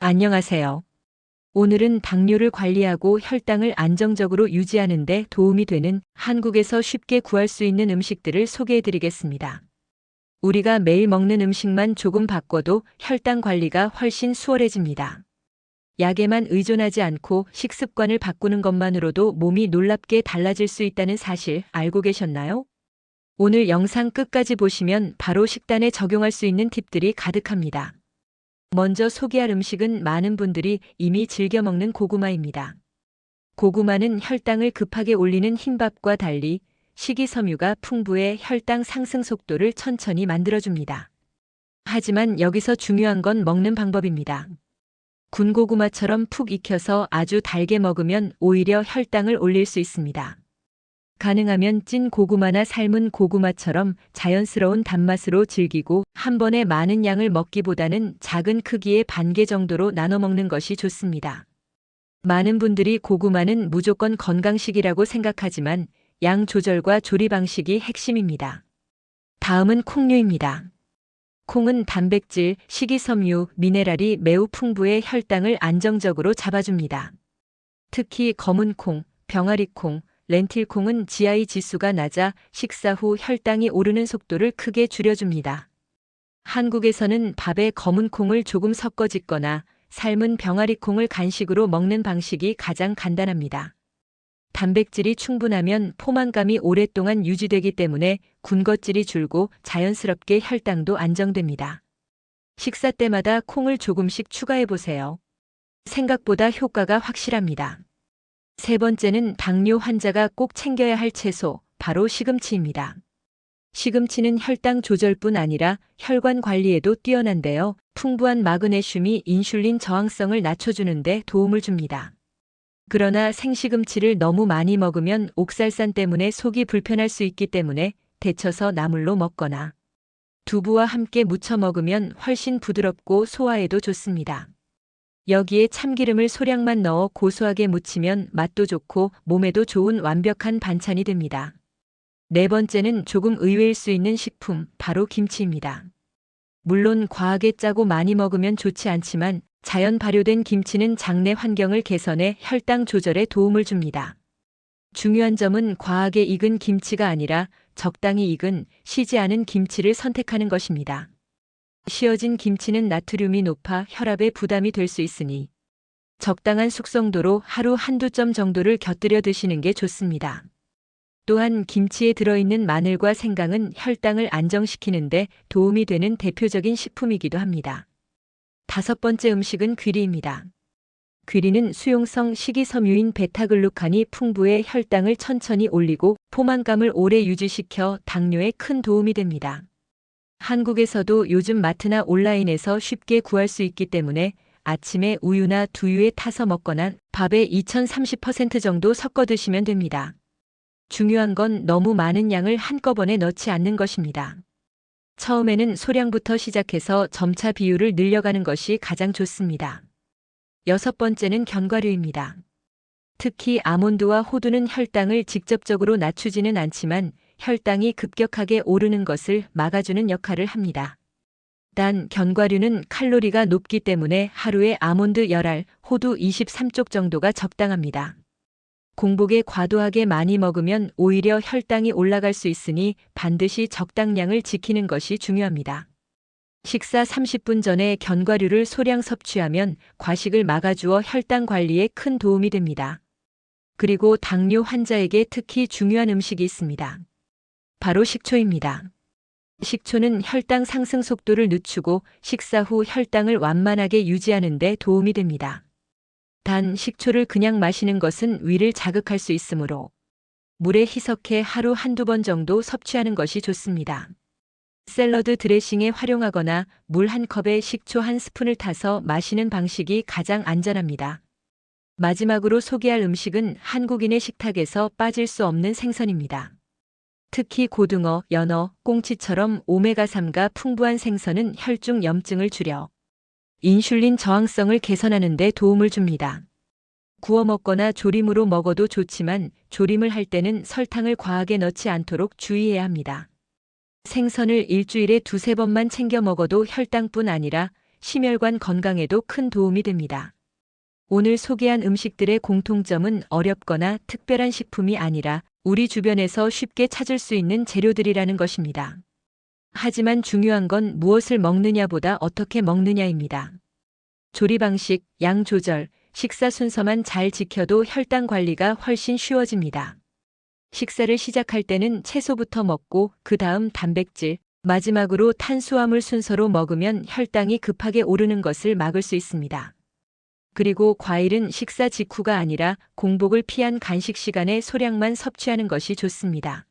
안녕하세요. 오늘은 당뇨를 관리하고 혈당을 안정적으로 유지하는 데 도움이 되는 한국에서 쉽게 구할 수 있는 음식들을 소개해 드리겠습니다. 우리가 매일 먹는 음식만 조금 바꿔도 혈당 관리가 훨씬 수월해집니다. 약에만 의존하지 않고 식습관을 바꾸는 것만으로도 몸이 놀랍게 달라질 수 있다는 사실 알고 계셨나요? 오늘 영상 끝까지 보시면 바로 식단에 적용할 수 있는 팁들이 가득합니다. 먼저 소개할 음식은 많은 분들이 이미 즐겨 먹는 고구마입니다. 고구마는 혈당을 급하게 올리는 흰밥과 달리 식이섬유가 풍부해 혈당 상승 속도를 천천히 만들어줍니다. 하지만 여기서 중요한 건 먹는 방법입니다. 군고구마처럼 푹 익혀서 아주 달게 먹으면 오히려 혈당을 올릴 수 있습니다. 가능하면 찐 고구마나 삶은 고구마처럼 자연스러운 단맛으로 즐기고 한 번에 많은 양을 먹기보다는 작은 크기의 반개 정도로 나눠 먹는 것이 좋습니다. 많은 분들이 고구마는 무조건 건강식이라고 생각하지만 양 조절과 조리 방식이 핵심입니다. 다음은 콩류입니다. 콩은 단백질, 식이섬유, 미네랄이 매우 풍부해 혈당을 안정적으로 잡아줍니다. 특히 검은 콩, 병아리콩, 렌틸콩은 GI 지수가 낮아 식사 후 혈당이 오르는 속도를 크게 줄여줍니다. 한국에서는 밥에 검은 콩을 조금 섞어 짓거나 삶은 병아리콩을 간식으로 먹는 방식이 가장 간단합니다. 단백질이 충분하면 포만감이 오랫동안 유지되기 때문에 군것질이 줄고 자연스럽게 혈당도 안정됩니다. 식사 때마다 콩을 조금씩 추가해 보세요. 생각보다 효과가 확실합니다. 세 번째는 당뇨 환자가 꼭 챙겨야 할 채소, 바로 시금치입니다. 시금치는 혈당 조절뿐 아니라 혈관 관리에도 뛰어난데요. 풍부한 마그네슘이 인슐린 저항성을 낮춰주는 데 도움을 줍니다. 그러나 생시금치를 너무 많이 먹으면 옥살산 때문에 속이 불편할 수 있기 때문에 데쳐서 나물로 먹거나 두부와 함께 무쳐 먹으면 훨씬 부드럽고 소화에도 좋습니다. 여기에 참기름을 소량만 넣어 고소하게 무치면 맛도 좋고 몸에도 좋은 완벽한 반찬이 됩니다. 네 번째는 조금 의외일 수 있는 식품, 바로 김치입니다. 물론 과하게 짜고 많이 먹으면 좋지 않지만 자연 발효된 김치는 장내 환경을 개선해 혈당 조절에 도움을 줍니다. 중요한 점은 과하게 익은 김치가 아니라 적당히 익은, 시지 않은 김치를 선택하는 것입니다. 씌어진 김치는 나트륨이 높아 혈압에 부담이 될 수 있으니 적당한 숙성도로 하루 한두 점 정도를 곁들여 드시는 게 좋습니다. 또한 김치에 들어있는 마늘과 생강은 혈당을 안정시키는데 도움이 되는 대표적인 식품이기도 합니다. 다섯 번째 음식은 귀리입니다. 귀리는 수용성 식이섬유인 베타글루칸이 풍부해 혈당을 천천히 올리고 포만감을 오래 유지시켜 당뇨에 큰 도움이 됩니다. 한국에서도 요즘 마트나 온라인에서 쉽게 구할 수 있기 때문에 아침에 우유나 두유에 타서 먹거나 밥에 2030% 정도 섞어 드시면 됩니다. 중요한 건 너무 많은 양을 한꺼번에 넣지 않는 것입니다. 처음에는 소량부터 시작해서 점차 비율을 늘려가는 것이 가장 좋습니다. 여섯 번째는 견과류입니다. 특히 아몬드와 호두는 혈당을 직접적으로 낮추지는 않지만 혈당이 급격하게 오르는 것을 막아주는 역할을 합니다. 단 견과류는 칼로리가 높기 때문에 하루에 아몬드 10알, 호두 23쪽 정도가 적당합니다. 공복에 과도하게 많이 먹으면 오히려 혈당이 올라갈 수 있으니 반드시 적당량을 지키는 것이 중요합니다. 식사 30분 전에 견과류를 소량 섭취하면 과식을 막아주어 혈당 관리에 큰 도움이 됩니다. 그리고 당뇨 환자에게 특히 중요한 음식이 있습니다. 바로 식초입니다. 식초는 혈당 상승 속도를 늦추고 식사 후 혈당을 완만하게 유지하는 데 도움이 됩니다. 단 식초를 그냥 마시는 것은 위를 자극할 수 있으므로 물에 희석해 하루 한두 번 정도 섭취하는 것이 좋습니다. 샐러드 드레싱에 활용하거나 물 한 컵에 식초 한 스푼을 타서 마시는 방식이 가장 안전합니다. 마지막으로 소개할 음식은 한국인의 식탁에서 빠질 수 없는 생선입니다. 특히 고등어, 연어, 꽁치처럼 오메가3가 풍부한 생선은 혈중 염증을 줄여 인슐린 저항성을 개선하는 데 도움을 줍니다. 구워 먹거나 조림으로 먹어도 좋지만 조림을 할 때는 설탕을 과하게 넣지 않도록 주의해야 합니다. 생선을 일주일에 두세 번만 챙겨 먹어도 혈당뿐 아니라 심혈관 건강에도 큰 도움이 됩니다. 오늘 소개한 음식들의 공통점은 어렵거나 특별한 식품이 아니라 우리 주변에서 쉽게 찾을 수 있는 재료들이라는 것입니다. 하지만 중요한 건 무엇을 먹느냐보다 어떻게 먹느냐입니다. 조리 방식, 양 조절, 식사 순서만 잘 지켜도 혈당 관리가 훨씬 쉬워집니다. 식사를 시작할 때는 채소부터 먹고 그 다음 단백질, 마지막으로 탄수화물 순서로 먹으면 혈당이 급하게 오르는 것을 막을 수 있습니다. 그리고 과일은 식사 직후가 아니라 공복을 피한 간식 시간에 소량만 섭취하는 것이 좋습니다.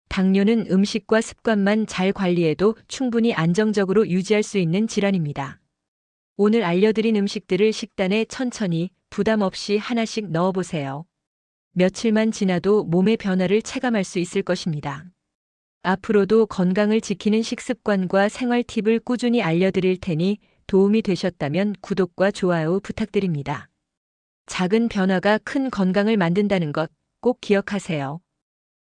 당뇨는 음식과 습관만 잘 관리해도 충분히 안정적으로 유지할 수 있는 질환입니다. 오늘 알려드린 음식들을 식단에 천천히 부담 없이 하나씩 넣어보세요. 며칠만 지나도 몸의 변화를 체감할 수 있을 것입니다. 앞으로도 건강을 지키는 식습관과 생활 팁을 꾸준히 알려드릴 테니 도움이 되셨다면 구독과 좋아요 부탁드립니다. 작은 변화가 큰 건강을 만든다는 것 꼭 기억하세요.